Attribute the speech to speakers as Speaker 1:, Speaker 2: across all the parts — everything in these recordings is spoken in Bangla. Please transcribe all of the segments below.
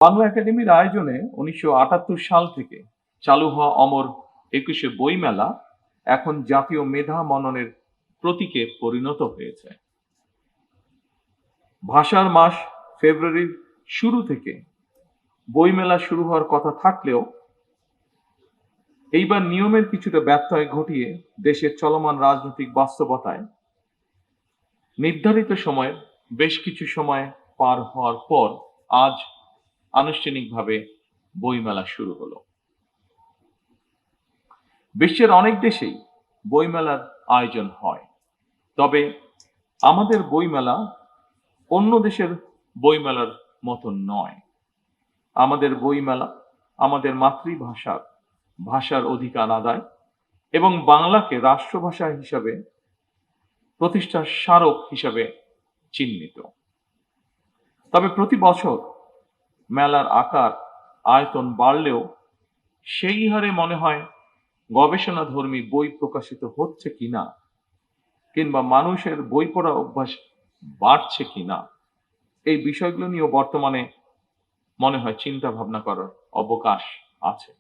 Speaker 1: বাংলা একাডেমির আয়োজনে ১৯৭৮ সাল থেকে চালু হওয়া অমর একুশে বইমেলা এখন জাতীয় মেধা মননের প্রতীকে পরিণত হয়েছে। ভাষার মাস ফেব্রুয়ারির শুরু থেকে বইমেলা শুরু হওয়ার কথা থাকলেও এইবার নিয়মের কিছুটা ব্যত্যয় ঘটিয়ে দেশের চলমান রাজনৈতিক বাস্তবতায় নির্ধারিত সময়ে বেশ কিছু সময় পার হওয়ার পর আজ আনুষ্ঠানিকভাবে বইমেলা শুরু হলো। বিশ্বের অনেক দেশেই বইমেলার আয়োজন হয়, তবে আমাদের বইমেলা অন্য দেশের বইমেলার মতন নয়। আমাদের বইমেলা আমাদের ভাষার অধিকার আদায় এবং বাংলাকে রাষ্ট্রভাষা হিসাবে প্রতিষ্ঠার স্মারক হিসাবে চিহ্নিত। তবে প্রতি বছর মেলার আকার আয়তন বাড়লেও সেই হারে মনে হয় গবেষণাধর্মী বই প্রকাশিত হচ্ছে কিনা কিংবা মানুষের বই পড়ার অভ্যাস বাড়ছে কিনা, এই বিষয়গুলো নিয়েও বর্তমানে মনে হয় চিন্তা ভাবনা করার অবকাশ আছে।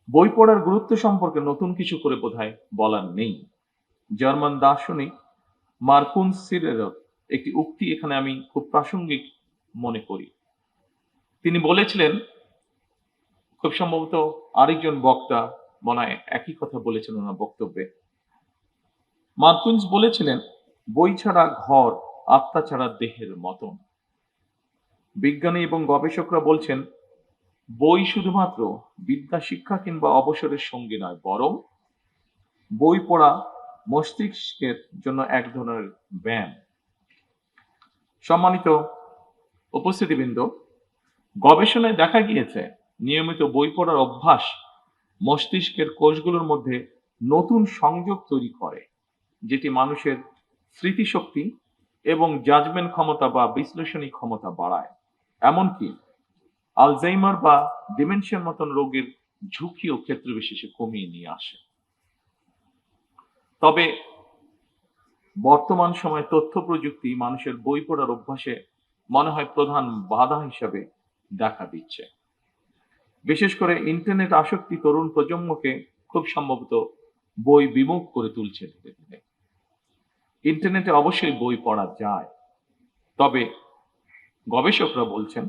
Speaker 1: বই পড়ার গুরুত্ব সম্পর্কে নতুন কিছু করে বোধহয় বলার নেই। জার্মান দার্শনিক মার্কুস সিরেরের একটি উক্তি এখানে আমি খুব প্রাসঙ্গিক মনে করি। তিনি বলেছিলেন, খুব সম্ভবত আরেকজন বক্তা মনে হয় একই কথা বলেছেন ওনার বক্তব্যে। মার্কুস বলেছিলেন, বই ছাড়া ঘর আত্মা ছাড়া দেহের মতন। বিজ্ঞানী এবং গবেষকরা বলছেন, বই শুধুমাত্র বিদ্যা শিক্ষা কিংবা অবসরের সঙ্গী নয়, বরং বই পড়া মস্তিষ্কের জন্য এক ধরনের ব্যায়াম। সম্মানিত উপস্থিতিবৃন্দ, গবেষণায় দেখা গিয়েছে নিয়মিত বই পড়ার অভ্যাস মস্তিষ্কের কোষগুলোর মধ্যে নতুন সংযোগ তৈরি করে, যেটি মানুষের স্মৃতিশক্তি এবং জাজমেন্ট ক্ষমতা বা বিশ্লেষণী ক্ষমতা বাড়ায়। এমনকি আলজাইমার বা ডিমেনশিয়ার মতন রোগের ঝুঁকিও ক্ষেত্র বিশেষে কমিয়ে নিয়ে আসে। তবে বর্তমান সময়ে তথ্য প্রযুক্তি মানুষের বই পড়ার অভ্যাসে মনে হয় প্রধান বাধা হিসাবে দেখা দিচ্ছে। বিশেষ করে ইন্টারনেট আসক্তি তরুণ প্রজন্মকে খুব সম্ভবত বই বিমুখ করে তুলছে ধীরে ধীরে। ইন্টারনেটে অবশ্যই বই পড়া যায়, তবে গবেষকরা বলছেন,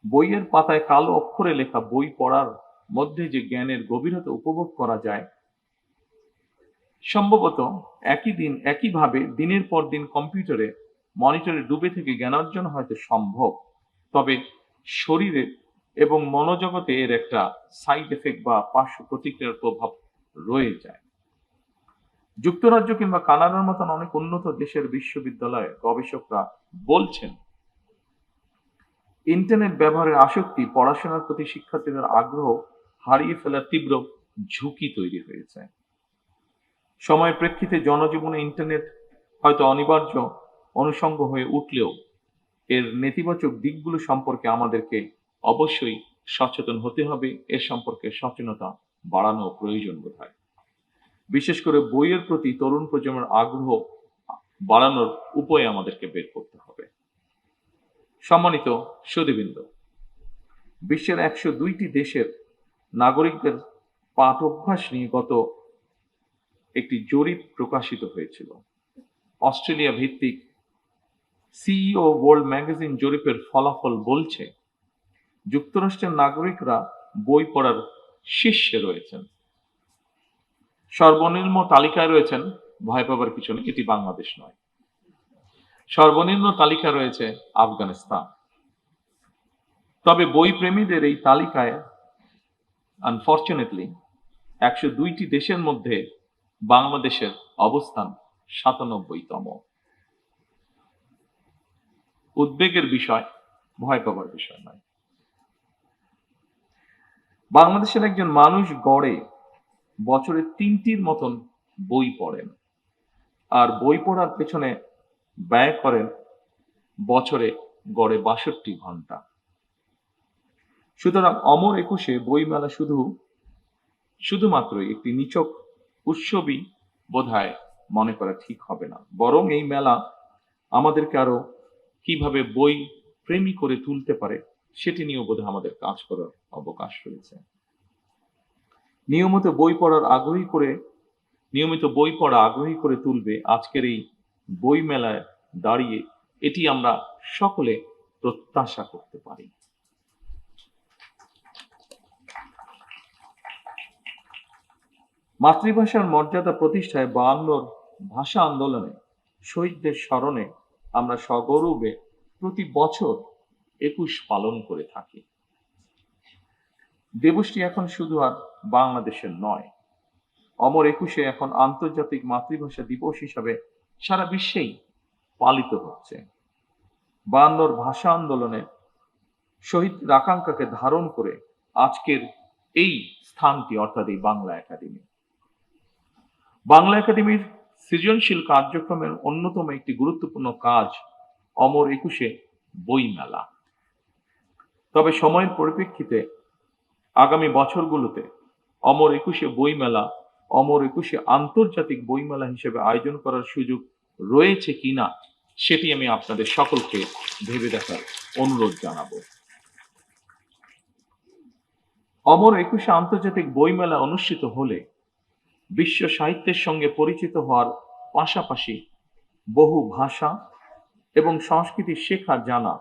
Speaker 1: বইয়ের পাতায় কালো অক্ষরে লেখা বই পড়ার মধ্যে যে জ্ঞানের গভীরতা উপভোগ করা যায়, সম্ভবত একইভাবে দিনের পর দিন কম্পিউটারে মনিটরে ডুবে থেকে জ্ঞান অর্জন হয়তো সম্ভব, তবে শরীরে এবং মনোজগতে এর একটা সাইড এফেক্ট বা পার্শ্ব প্রতিক্রিয়ার প্রভাব রয়ে যায়। যুক্তরাজ্য কিংবা কানাডার মতন অনেক উন্নত দেশের বিশ্ববিদ্যালয়ে গবেষকরা বলছেন, ইন্টারনেট ব্যবহারের আসক্তি পড়াশোনার প্রতি শিক্ষার্থীদের আগ্রহ হারিয়ে ফেলার তীব্র ঝুঁকি তৈরি হয়েছে। সময়ের প্রেক্ষিতে জনজীবনে ইন্টারনেট হয়তো অনিবার্য অনুষঙ্গ হয়ে উঠলেও এর নেতিবাচক দিকগুলো সম্পর্কে আমাদেরকে অবশ্যই সচেতন হতে হবে। এর সম্পর্কে সচেতনতা বাড়ানো প্রয়োজন বোধ হয়। বিশেষ করে বইয়ের প্রতি তরুণ প্রজন্মের আগ্রহ বাড়ানোর উপায় আমাদেরকে বের করতে হবে। সম্মানিত সুধীবৃন্দ, বিশ্বের ১০২টি দেশের নাগরিকদের পাঠ অভ্যাস নিয়ে গত একটি জরিপ প্রকাশিত হয়েছিল। অস্ট্রেলিয়া ভিত্তিক সিইও ওয়ার্ল্ড ম্যাগাজিন জরিপের ফলাফল বলছে, যুক্তরাষ্ট্রের নাগরিকরা বই পড়ার শীর্ষে রয়েছেন। সর্বনিম্ন তালিকায় রয়েছেন, ভয় পাবার কিছু নেই, এটি বাংলাদেশ নয়। সর্বনিম্ন তালিকা রয়েছে আফগানিস্তান। তবে বই প্রেমীদের এই তালিকায় আনফরচুনেটলি ১০২টি দেশের মধ্যে বাংলাদেশের অবস্থান ৯৭তম। উদ্বেগের বিষয়, ভয় পাবার বিষয় নয়। বাংলাদেশের একজন মানুষ গড়ে বছরে ৩টির মতন বই পড়েন, আর বই পড়ার পেছনে ব্যয় করেন বছরে গড়ে ৬২ ঘন্টা। সুতরাং অমর একুশে বইমেলা শুধুমাত্র একটি নিছক উৎসবই বোধহয় মনে করা ঠিক হবে না, বরং এই মেলা আমাদেরকে আরো কিভাবে বই প্রেমী করে তুলতে পারে সেটি নিয়েও বোধহয় আমাদের কাজ করার অবকাশ রয়েছে। নিয়মিত বই পড়া আগ্রহী করে তুলবে আজকের এই বই মেলায় দাঁড়িয়ে, এটি আমরা সকলে প্রত্যাশা করতে পারি। মাতৃভাষার মর্যাদা প্রতিষ্ঠায় 52 ভাষা আন্দোলনে শহীদদের স্মরণে আমরা সগৌরবে প্রতি বছর 21 পালন করে থাকি। দিবসটি এখন শুধু আর বাংলাদেশের নয়, অমর 21-এ এখন আন্তর্জাতিক মাতৃভাষা দিবস হিসাবে সারা বিশ্বেই পালিত হচ্ছে। 52 ভাষা আন্দোলনে শহীদদের আকাঙ্ক্ষাকে ধারণ করে আজকের এই স্থানটি, অর্থাৎ এই বাংলা একাডেমি। বাংলা একাডেমির সৃজনশীল কার্যক্রমের অন্যতম একটি গুরুত্বপূর্ণ কাজ অমর 21-এ বই মেলা। তবে সময়ের পরিপ্রেক্ষিতে আগামী বছরগুলোতে অমর 21-এ বই মেলা, অমর 21-এ আন্তর্জাতিক বই মেলা হিসেবে আয়োজন করার সুযোগ রয়েছে কিনা সেটি আমি আপনাদের সকলকে ভেবে দেখার অনুরোধ জানাবো। অমর 21-এ আন্তর্জাতিক বই মেলা অনুষ্ঠিত হলে বিশ্ব সাহিত্যের সঙ্গে পরিচিত হওয়ার পাশাপাশি বহু ভাষা এবং সংস্কৃতি শেখা, জানা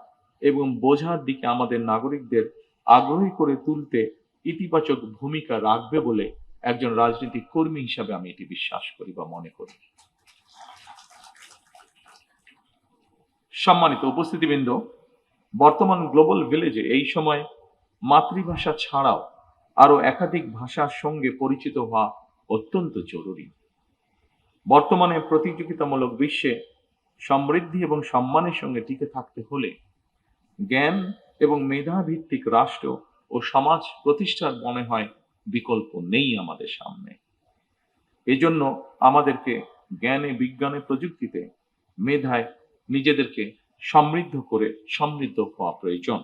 Speaker 1: এবং বোঝার দিকে আমাদের নাগরিকদের আগ্রহী করে তুলতে ইতিবাচক ভূমিকা রাখবে বলে একজন রাজনৈতিক কর্মী হিসাবে আমি এটি বিশ্বাস করি বা মনে করি। সম্মানিত উপস্থিতিবৃন্দ, বর্তমান গ্লোবাল ভিলেজে এই সময় মাতৃভাষা ছাড়াও আরো একাধিক ভাষার সঙ্গে পরিচিত হওয়া অত্যন্ত জরুরি। বর্তমানে প্রতিযোগিতামূলক বিশ্বে সমৃদ্ধি এবং সম্মানের সঙ্গে টিকে থাকতে হলে জ্ঞান এবং মেধা ভিত্তিক রাষ্ট্র ও সমাজ প্রতিষ্ঠার মনে হয় বিকল্প নেই আমাদের সামনে। এজন্য আমাদেরকে জ্ঞানে, বিজ্ঞানে, প্রযুক্তিতে, মেধায় নিজেদেরকে সমৃদ্ধ হওয়া প্রয়োজন।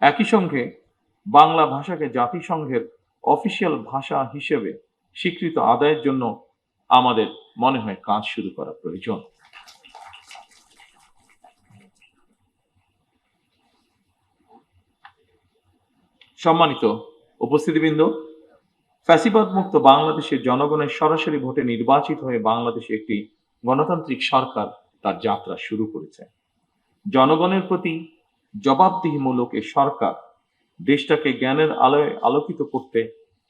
Speaker 1: একই সঙ্গে বাংলা ভাষাকে জাতিসংঘের অফিসিয়াল ভাষা হিসেবে স্বীকৃত আদায়ের জন্য আমাদের মনে হয় কাজ শুরু করা প্রয়োজন। সম্মানিত উপস্থিতিবৃন্দ, ফ্যাসিবাদ মুক্ত বাংলাদেশের জনগণের সরাসরি ভোটে নির্বাচিত হয়ে বাংলাদেশে একটি গণতান্ত্রিক সরকার তার যাত্রা শুরু করেছে। জনগণের প্রতি জবাবদিহিমূলক এই সরকার দেশটাকে জ্ঞানের আলোয় আলোকিত করতে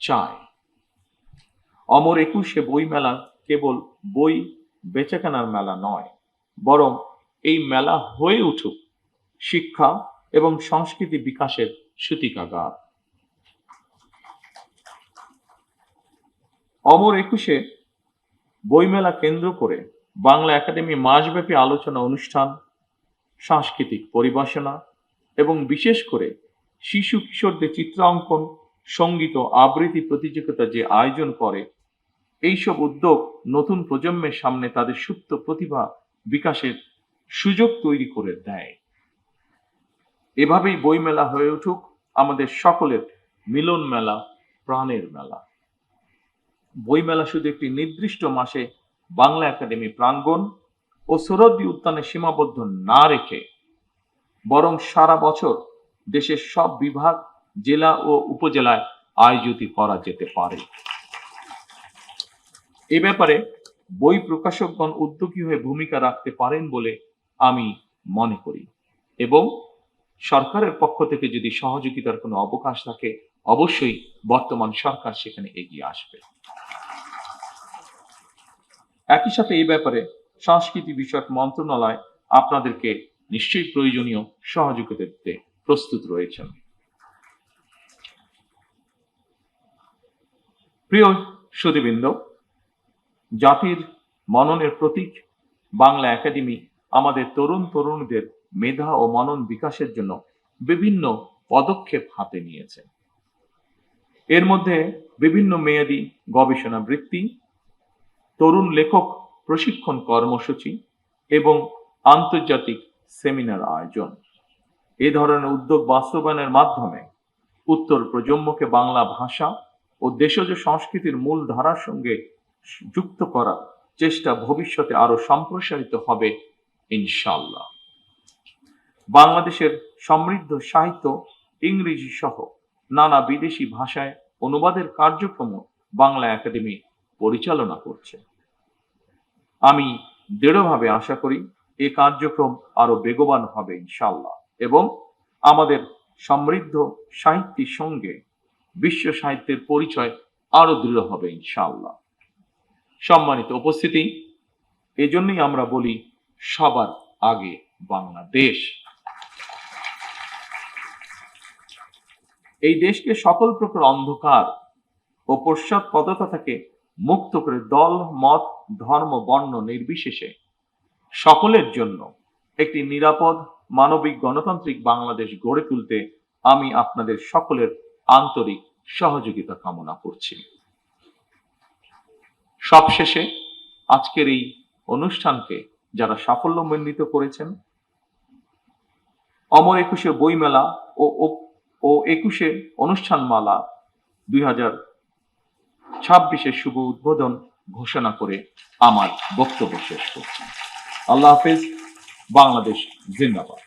Speaker 1: চায়। অমর 21-এ বই মেলা কেবল বই বেচাকেনার মেলা নয়, বরং এই মেলা হয়ে উঠুক শিক্ষা এবং সংস্কৃতি বিকাশের সূতিকাগার। অমর 21-এ বইমেলা কেন্দ্র করে বাংলা একাডেমি মাসব্যাপী আলোচনা অনুষ্ঠান, সাংস্কৃতিক পরিবেশনা এবং বিশেষ করে শিশু কিশোরদের চিত্রাঙ্কন, সঙ্গীত ও আবৃত্তি প্রতিযোগিতা যে আয়োজন করে, এইসব উদ্যোগ নতুন প্রজন্মের সামনে তাদের সুপ্ত প্রতিভা বিকাশের সুযোগ তৈরি করে দেয়। এভাবেই বইমেলা হয়ে উঠুক আমাদের সকলের মিলন মেলা, প্রাণের মেলা। বইমেলা শুধু একটি নির্দিষ্ট মাসে বাংলা একাডেমি প্রাঙ্গণ ও সোহরাওয়ার্দী উদ্যানে সীমাবদ্ধ না রেখে বরং সারা বছর দেশের সব বিভাগ, জেলা ও উপজেলায় আয়োজিত করা যেতে পারে। এ ব্যাপারে বই প্রকাশকগণ উদ্যোগী হয়ে ভূমিকা রাখতে পারেন বলে আমি মনে করি এবং সরকারের পক্ষ থেকে যদি সহযোগিতার কোনো অবকাশ থাকে, অবশ্যই বর্তমান সরকার সেখানে এগিয়ে আসবে। একই সাথে এই ব্যাপারে সংস্কৃতি বিষয়ক মন্ত্রণালয় আপনাদেরকে নিশ্চয়ই প্রয়োজনীয় সহযোগিতা দিতে প্রস্তুত রয়েছেন। প্রিয় সুধীবৃন্দ, জাতির মননের প্রতীক বাংলা একাডেমি আমাদের তরুণ তরুণীদের মেধা ও মনন বিকাশের জন্য বিভিন্ন পদক্ষেপ হাতে নিয়েছে। এর মধ্যে বিভিন্ন মেয়াদী গবেষণা বৃত্তি, তরুণ লেখক প্রশিক্ষণ কর্মসূচি এবং আন্তর্জাতিক সেমিনার আয়োজন। এ ধরনের উদ্যোগ বাস্তবায়নের মাধ্যমে উত্তর প্রজন্মকে বাংলা ভাষা ও দেশজ সংস্কৃতির মূল ধারার সঙ্গে যুক্ত করার চেষ্টা ভবিষ্যতে আরো সম্প্রসারিত হবে ইনশাআল্লাহ। বাংলাদেশের সমৃদ্ধ সাহিত্য ইংরেজি সহ নানা বিদেশি ভাষায় অনুবাদের কার্যক্রম বাংলা একাডেমি পরিচালনা করছে। আমি দৃঢ়ভাবে আশা করি এ কার্যক্রম আরো বেগবান হবে ইনশাআল্লাহ, এবং আমাদের সমৃদ্ধ সাহিত্যের সঙ্গে বিশ্ব সাহিত্যের পরিচয় আরো দৃঢ় হবে ইনশাআল্লাহ। সম্মানিত উপস্থিতি, এজন্যই আমরা বলি সবার আগে বাংলাদেশ। এই দেশকে সকল প্রকার অন্ধকার ও পশ্চাৎপদতা থেকে মুক্ত করে দল, মত, ধর্ম, বর্ণ নির্বিশেষে সকলের জন্য একটি নিরাপদ, মানবিক, গণতান্ত্রিক বাংলাদেশ গড়ে তুলতে আমি আপনাদের সকলের আন্তরিক সহযোগিতা কামনা করছি। সবশেষে আজকের এই অনুষ্ঠানকে যারা সাফল্যমণ্ডিত করেছেন, অমর একুশে বইমেলা ও একুশে অনুষ্ঠানমালা 2026 শুভ উদ্বোধন ঘোষণা করে আমার বক্তব্য শেষ করছি। আল্লাহ হাফেজ। বাংলাদেশ জিন্দাবাদ।